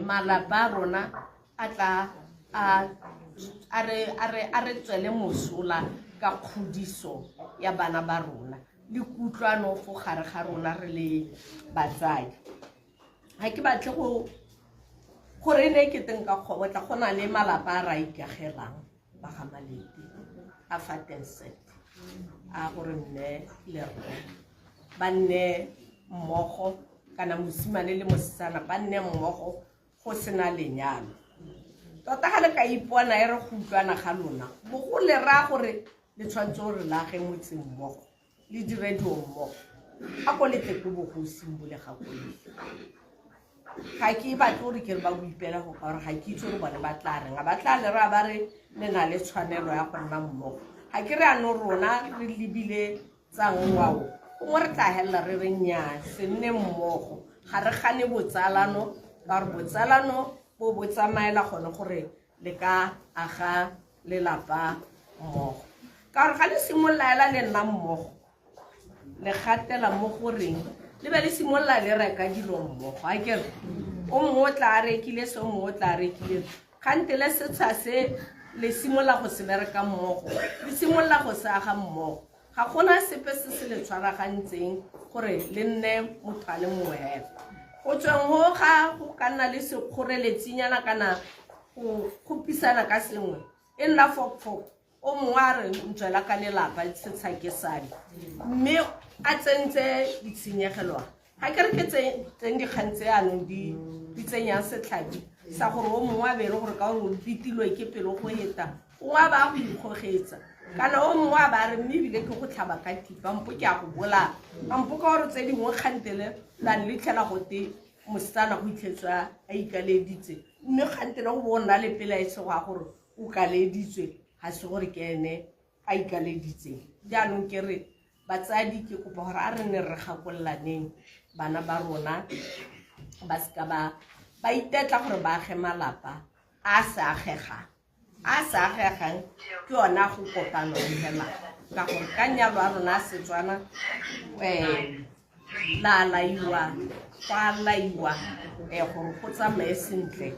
malapa rona a tla a re tswele mosola ka kgodiso ya bana ba rona le kutlwano fo gare ga rona re le batsadi. Ha ke batle gore ne ke teng ka kgobotla go na le malapa a ra ikagelang ba ga Malete a Fatenset a gore nne le rre ba nne mmogo kana mosimane le mosetsana ba nne mmogo go sena lenyalo. Tota ga le ka ipona e re go utlwana ga lona go le ra gore le tshwantse gore la ge motse mmogo le dire dio mmogo a go le tle go go simbole ga go le ga ke batla gore ke re ba buipela go ka gore ga ke itse gore bone ba tla reng ba tla le ra ba re le na le tshwanelo ya go nna mmogo ga ke re ano rona re lebile tsa ngwao go re tla hella re re nya se nne mmogo ga re gane botsalano ka re botsalano bo botsamaela gone gore le ka aga lelapa mmogo ka gore ga le simolola le nna mmogo le gatela mo goreng le be le simolola le reka dilo mmogo a kere o mongwe o tla rekile se o mongwe o tla rekile kgante le setsha se le simolola go se bereka mmogo le simolola go se aga mmogo ga gona sepe se se le tshwaragantseng gore le nne motho a le mongwe hela go tsweng go ga go ka nna le sekgoreletsinyana kana go kgopisana ka sengwe e nna fokfok o mongwe a re ntswela ka lelapa setsha ke sadi mme a tsentse ditshenyegelo ga ke re ke tseng dikgang tse anong di tsenyang setlhabi sa gore o mongwe a bere gore ka gore bitilwe ke pelo go heta o a ba go ikgogetsa kana o mongwe a ba re mme ebile ke go tlhaba ka thipa mpo ke a go bolaya ampo ka gore tse dingwe kgantele la le tlhela go te mosetsana go itlhetswa a ikaleditse mme kgantele go bona le pela e se go a gore o kaleditswe ga se gore ke ene a ikaleditseng jaanong ke re batsadi ke kopa gore a re ne re gakollaneng bana ba rona ba seka ba itetla gore ba age malapa a sa agegang ke yona go kopano hela ka gore ka nyalo a rona a Setswana la laiwa gore go tsamaye sentle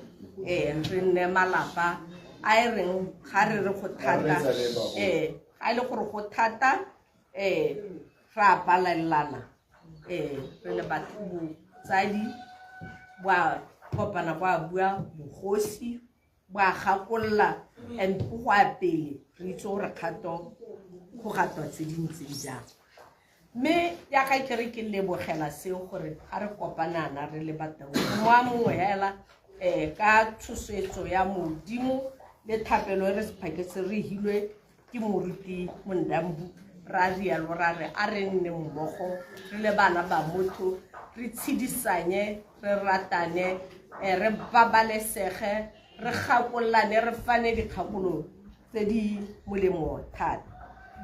re nne malapa a e reng ga re re go thata ga e le gore go thata ra palelana re le batho botsadi ba kopana ba bua bogosi ba gakolla and go a pele re itse gore kgato go gatwa tse dintse jang mme ya ka ke re ke lebogela seo gore ga re kopanana re le batho mo a mongwe hela ka tshosetso ya modimo le thapelo re se phaketse re hilwe ke moruti Mondambu ra rialo ra re a re nne mmogo re le bana ba motho re tshedisanye re ratane re babalesege re gakolane re fane dikgakolo tse di molemo thata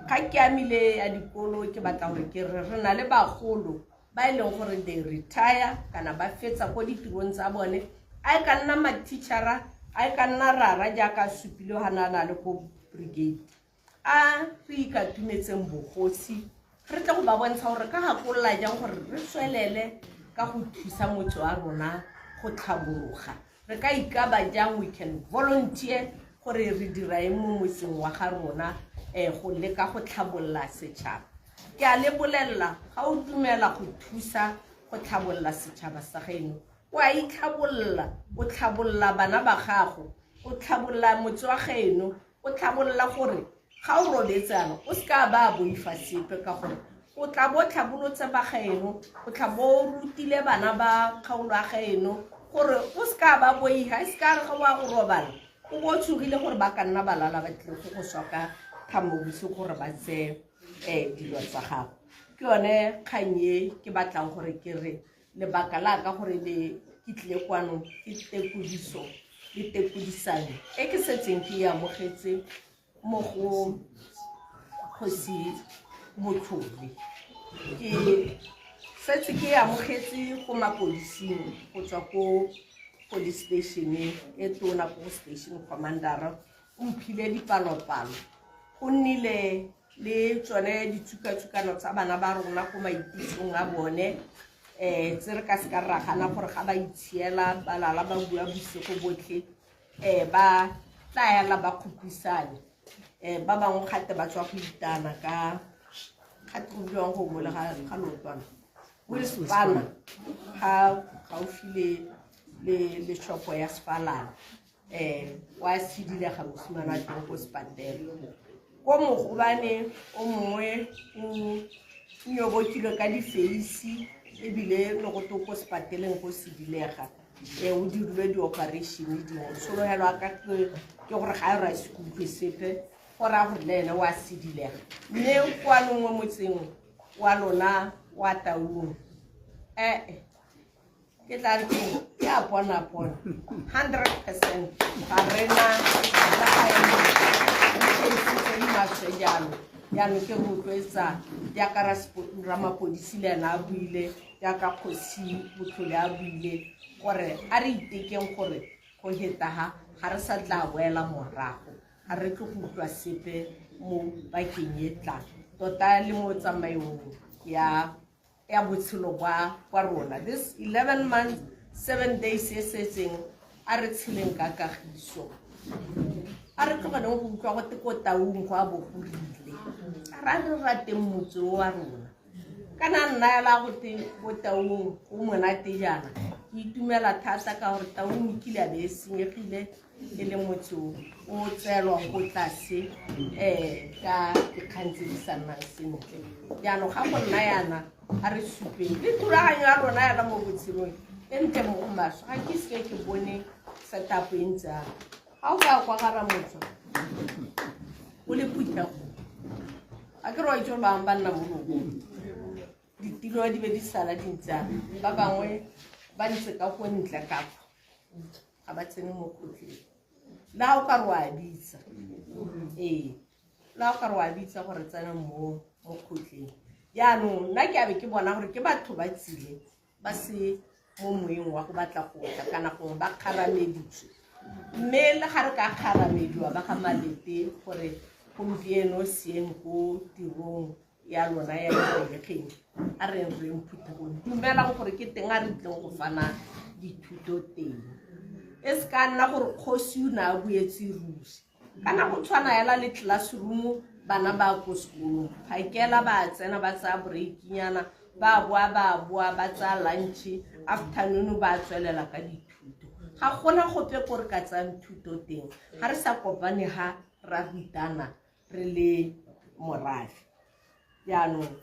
ga ke amile ya dikolo ke batla gore ke re na le bagolo ba e leng gore they retire kana ba fetsa ko ditirong tsa bone a e ka nna ma-teachera a e ka nna rara jaaka supile ganana le ko brigade a re ikatumetseng bogosi re tle go ba bontsha gore ka gakolola jang gore re tswelele ka go thusa motho wa rona go tlhabologa re ka ikaba jang we can volunteer gore re dira eng mo motseng wa ga rona go leka go tlhabolola setšhaba ke a le bolelela ga o dumela go thusa go tlhabolola setšhaba sa gaeno o a itlhabolola o tlhabolola bana ba gago o tlhabolola motse wa gaeno o tlhabolola gore ga o robetsana o se ka ba boifa sepe ka gore o tla bo tlhabolotse ba gaeno o tla bo rutile bana ba kgaolo ya gaeno gore o se ka ba boifa e se ka re ga wa go robala o bo tshogile gore ba ka nna balala ba tle go swa ka thamobuse gore ba tse dilo tsa gago ke yone kganye ke batlang gore ke re lebaka la ka gore le ke tlile kwano ke tekodiso le tekodisane e ke setseng ke ya mogetse mo go si Motlhodi ke setse ke ya mogetse go mapodising go tswa ko police station e tona ko station commander o mphile dipalopalo go nnile le tsone ditsukatsukano tsa bana ba rona go maititsong a bone tsere ka se ka ragana gore ga ba itshiela ba lala ba bua bosigo botlhe ba tlaela ba kgopusane ba bangwe gate ba tswa go itana ka gate go buang go mo le ga lotwana o Spana ga o file le shopo ya Spalana wa sidile ga mosimana teng go Spatela ko mogobane o mongwe o nyobokile ka difeisi ebile le go toko Spateleng go sidilega o dirile di-operation dingwe sologelo a ka ke gore ga e ra sekutlwe sepe gore a gore le ene wa sidilega mme kwa longwe motseng wa lona wa Taung ke tla re ke a bona 100% ga rena yaanong ke rotloetsa jaaka Ramapodisi le ena a buile jaaka Kgosi Botlhole a buile gore a re itekeng gore go hetaga ga re sa tla boela morago ga re tlo go utlwa sepe mo bakeng e tlang tota le mo tsamaong ya botshelo bwa rona this 11 months 7 days e setseng a re tsheleng ka kagiso a re tlogeleng go utlwa go teko Taung go a bogorile ra re rateng motse wa rona kana nna ela go te go Taung go monate jana ke itumela thata ka gore Taung ke le be senyegile e le motse o tselwa go tlase ka dikgantse di sa nnang sentle jaanong ga go nna yana a re supeng le thulaganyo ya rona yana mo botshelong e ntle mo go maswa ga ke se ke bone setup e ntse ga o ka kwa gara motho o le puthago a ke re wa itse ba ba nna mo logong ditilo di be di sala di ntse ba bangwe ba ntse ka go ntle ka ga ba tsene mo khotleng la o ka re wa bitsa la o ka re wa bitsa gore tsena mo khotleng yaanong nna ke abe ke bona gore ke batho ba tsile ba se mo moeng wa go batla go tla kana gongwe ba kgarameditswe mme le ga re ka kgaramediwa ba ga malete gore gompieno sieng ko tirong ya lona ya dibelegeng a re phutego dumelang gore ke teng a re tleng go fana dithuto teng e se ka nna gore kgosi o ne a buetse rusi kana go tshwana yala le classroom bana ba ko sekolong phakela ba tsena ba tsa breakinyana ba boa ba tsa lunch afternoon ba tswelela ka dithuto ga gona gope gore ka tsa thuto teng ga re sa kopane ha ra rutana re le morafe jaanong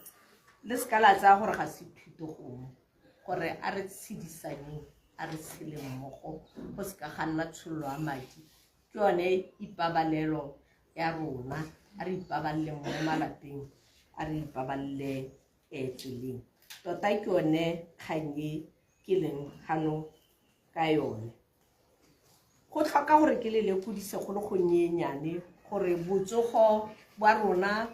le skala tsa gore ga se thuto gongwe gore a re tshedisaneng a re tshele mmogo go se ka ga nna tshollo a madi ke yone ipabalelo ya rona a re ipaballe mo malapeng a re ipaballe tseleng tota ke yone kganye ke leng gano ka yone go tlhoka gore ke le lekudise go le go nyenyane gore botsogo bwa rona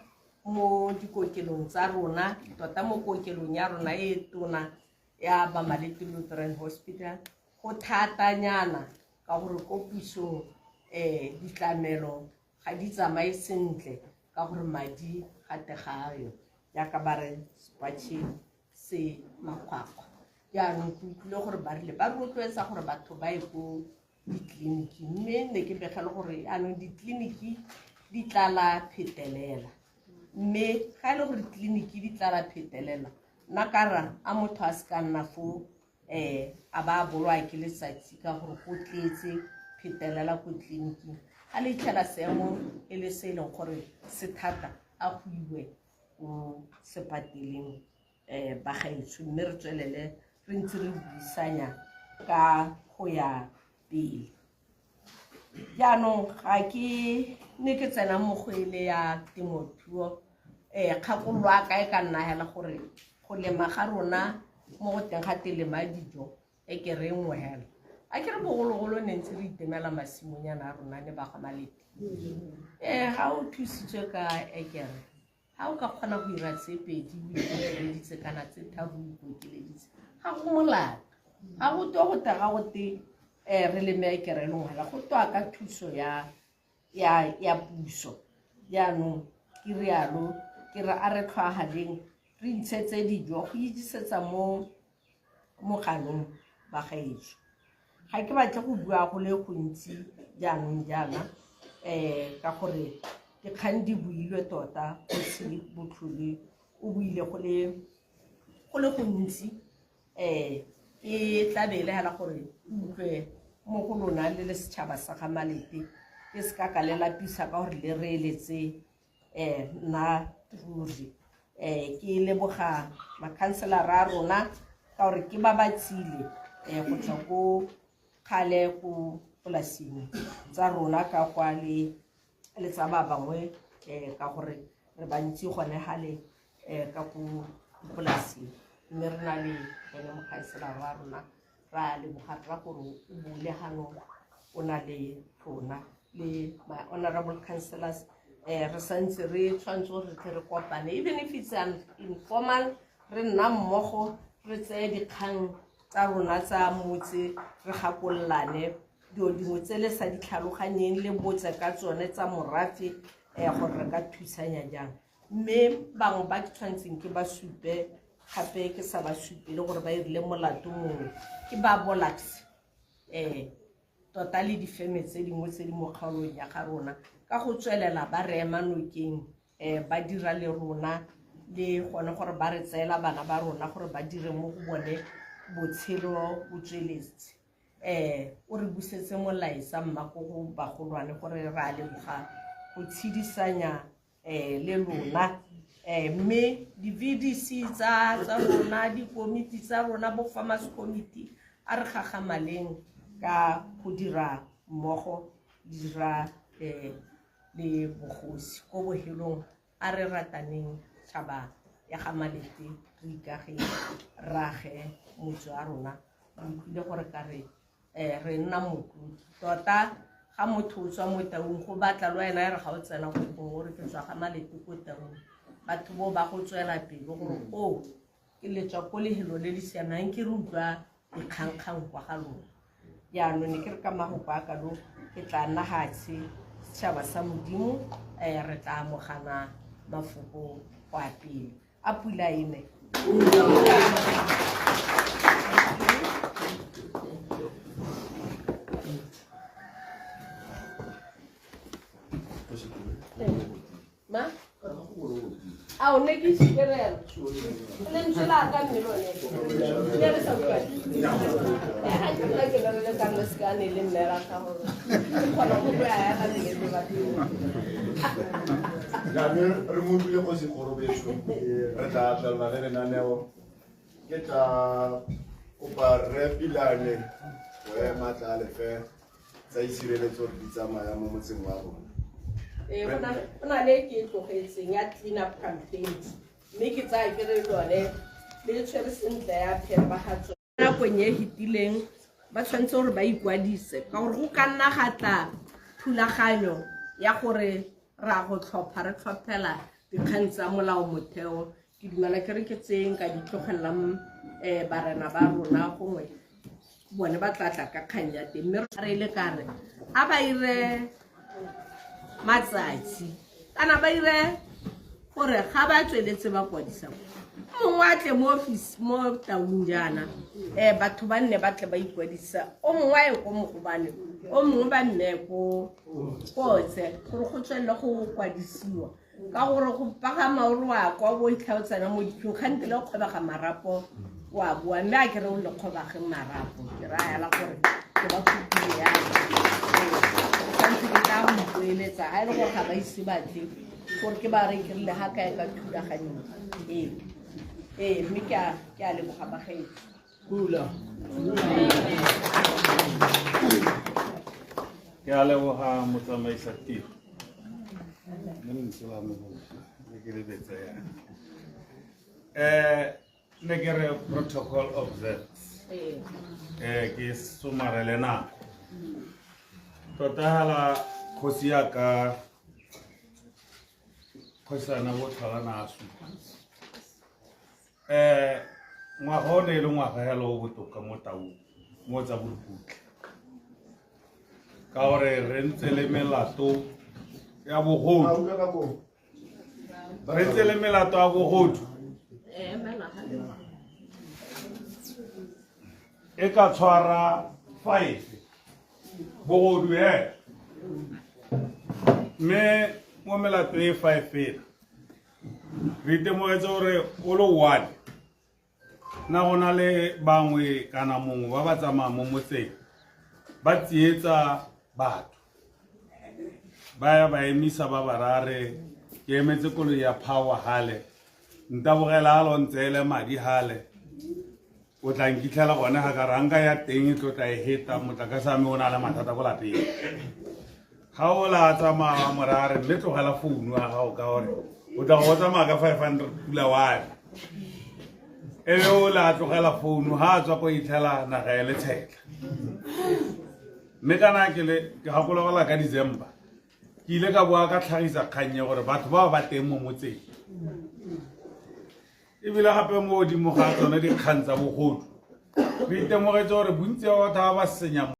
mo dikokelong tsa rona tota mo kokelong ya rona e tona ya Bamalete Lutheran Hospital go thatanyana ka gore ko pusong ditlamelo ga di tsamaye sentle ka gore madi gate gayo jaaka ba re sepatšhe se makgwakgwa jaanong ke utlwile gore ba rile ba rotloetsa gore batho ba ye ko ditleliniki mme ne ke begele gore yaanong ditleliniki di tlala phetelela mme ga e le gore tleliniki di tlala phetelela nna kara a motho a se ka nna fo a ba bolwa ke letsatsi ka gore go tletse phetelela ko tleliniking a le itlhela seemo e le se e leng gore se thata a go iwe ko sepateleng ba gaetsho mme re tswelele re ntse re buisanya ka go ya pele jaanong ga ke ne ke tsena mo go ele ya temothuo kgakololo a ka e ka nna hela gore go lema ga rona mo go teng ga telema dijo e ke re nngwe hela a ke re bogologolo ne ntse re itemela masimonyana a rona ne ba ga Malete ga o thusitswe ka ekere ga o ka kgona go ira tse pedi o ikokeleditse kana tse tharo o ikokeleditse ga go molata ga go to go tega go te re leme ekere le ngwela go toa ka thuso ya puso jaanong ke rialo ke re a re tlhwagaleng re itshetse dijo go idisetsa mo mo ganong ba gaetsho ga ke batla go bua go le gontsi jaanong jaana ka gore dikgang di builwe tota go se botlhole o buile go le gontsi ke tla beele hela gore utlwe mo go lona le setšhaba sa ga Malete ke se ka le lapisa ka gore le reeletse nna ruri ke leboga makhanselara a rona ka gore ke ba batsile go tla go kgale go polasing tsa rona ka kwa le tsa ba bangwe ka gore re bantsi gone gale ka go polasing mme re na le ene mokhanselara wa rona ra leboga ra gore o bule ganong o na le rona le my honorable councillors re santse re tshwanetse gore re kopane even if it's an informal re nna mmogo re tseye dikgang tsa rona tsa motse re gakololane dio dingwe tse le sa ditlhaloganyeng le botse ka tsone tsa morafe gore re ka thusanya jang mme bangwe ba ke tshwanetseng ke ba supe gape ke sa ba supe le gore ba irile molato mongwe ke ba Bolax tota le difeme tse dingwe tse di mo kgaolong ya ga rona ka go tswelela ba re ema nokeng ba dira le rona le gone gore ba re tseela bana ba rona gore ba dire mo go bone botshelo bo tsweletse o re busetse molaetsa mmako go bagolwane gore re a leboga go tshedisanya le lona mme di-VDC tsa rona dikomiti tsa rona bo farmers committee a re gagamaleng ka go dira mmogo dira le bogosi ko bohelong a re rataneng tšhaba ya ga Malete re ikage rage motse wa rona le gore ka re nna motlotlo tota ga motho o tswa mo taung go batla le wena re ga o tsena go gore ke tswa ga Malete ko taung batho bo ba go tswela pele gore o ke letswa ko lehelo le le siamang ke re utlwa dikgangkgang kwa ga lona jaanong ne ke re ka magoko a kalo ke tla nna gatshe setšhaba sa Modimo re tla amogana mafoko go a pele a pula ene ma a o ne ke sikerela le ntshela ka mmilone le re sa bua ha ke tla ke le ka le skane le nnela ka gore ke kgona go bua ya ga le le batho ya re mo bile go se gorobetso re tla tla le rena neo ke tla opa re pilane we matla le fe tsa isireletso di tsamaya mo motseng wa rona ona le ke tlogetseng ya clean up campaigns mme ke tsaya ke re lone le tshwere sentle ya phere ba ga tsone nakong e hitileng ba tshwanetse gore ba ikwadise ka gore go ka nna gatla thulaganyo ya gore ra go tlhopha re tlhophela dikgang tsa molao motheo ke dumela ke re ke tseng ka ditlogelelang barena ba rona gongwe bone ba tlatla ka kgang ya teng mme re ile ka re a ba ire matsatsi kana ba ire gore ga ba tsweletse ba kwadisa mongwe a tle mo office mo taung jaana batho ba nne ba tle ba ikwadisa o mongwe a ye ko mogobane o mongwe ba nne ko kotse gore go tswelele go kwadisiwa ka gore go pagama o re wa kwa bo itlhaotsana mo diping kgante le kgobega marapo wa bua mme a ke re o le kgobage marapo ke rayala gore ke ba kopile yana ke tla go ipoeletsa ga e le gore ga ba ise batle gore ke ba re kerile ga kae ka thulaganyong mme ke a leboga bagaetsi Pula. Ke a leboga motsamaisa tiro ne ke re protocol observed ke somarele nako tota hala kgosi ya ka kgosana botlhola na a supa ngwaga o ne e le ngwaga hela o botoka mo taung mo tsa borukutlhe ka gore re ntse le melato ya bogodu re ntse le melato ya bogodu e ka tshwara 5 bogodu mme mo melato e 5 re itemogetse gore o le 1 na go na le bangwe kana mongwe ba ba tsamayang mo motseng ba tsietsa batho ba ya ba emisa ba barare ke emetse koloi ya power hale ntabogela halo ntsele madi hale o tla nkitlhela gone ga ka ranka ya teng e tlo tla e heta motlakase a me o na le mathata ko lapeng ga o la tsamaya morare mme tlogela founu ya gago ka gore o tla go tsamaya ka 500 pula wale ebe o la tlogela founu ga a tswa ko itlhela naga ya letshekla mme kana ke gakologola ka December ke ile ka boa ka tlhagisa kgannye gore batho ba ba teng mo motseng ebile gape mo godimo ga tsone dikgang tsa bogodu re itemogetse gore bontsi ba batho ba ba senya